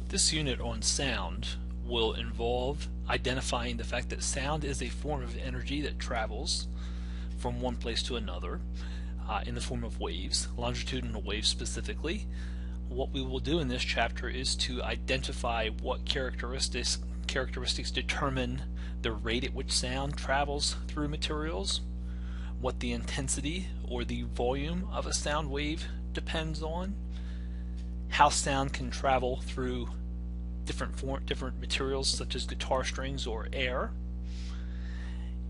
This unit on sound will involve identifying the fact that sound is a form of energy that travels from one place to another in the form of waves, longitudinal waves specifically. What we will do in this chapter is to identify what characteristics determine the rate at which sound travels through materials, what the intensity or the volume of a sound wave depends on, how sound can travel through different materials such as guitar strings or air,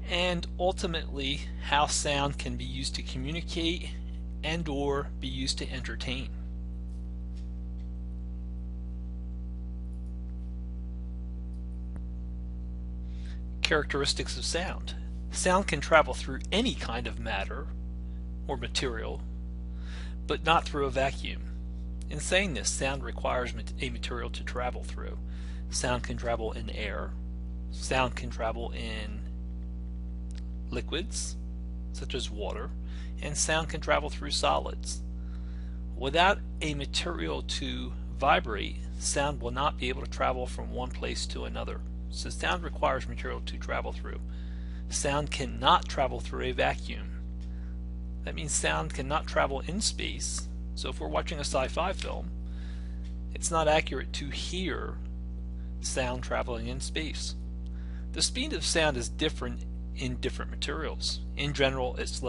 and ultimately how sound can be used to communicate and or be used to entertain. Characteristics of sound. Sound can travel through any kind of matter or material, but not through a vacuum. In saying this, sound requires a material to travel through. Sound can travel in air. Sound can travel in liquids, such as water, and sound can travel through solids. Without a material to vibrate, sound will not be able to travel from one place to another. So sound requires material to travel through. Sound cannot travel through a vacuum. That means sound cannot travel in space. So if we're watching a sci-fi film, it's not accurate to hear sound traveling in space. The speed of sound is different in different materials. In general, it's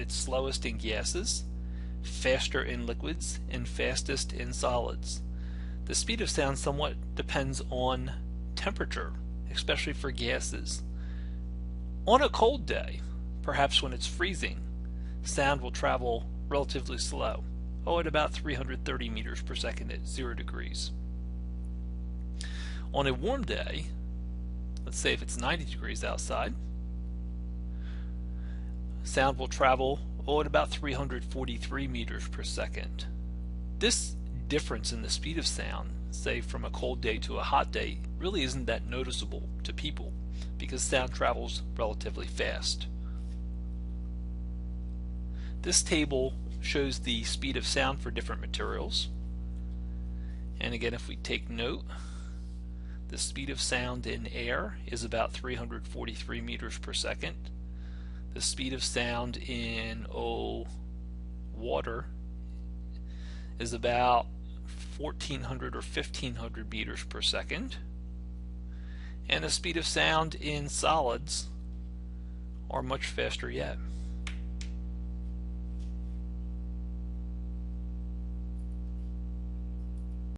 slowest in gases, faster in liquids, and fastest in solids. The speed of sound somewhat depends on temperature, especially for gases. On a cold day, perhaps when it's freezing, sound will travel relatively slow, at about 330 meters per second at 0 degrees. On a warm day, let's say if it's 90 degrees outside, sound will travel at about 343 meters per second. This difference in the speed of sound, say from a cold day to a hot day, really isn't that noticeable to people because sound travels relatively fast. This table shows the speed of sound for different materials. And again, if we take note, the speed of sound in air is about 343 meters per second. The speed of sound in water is about 1400 or 1500 meters per second. And the speed of sound in solids are much faster yet.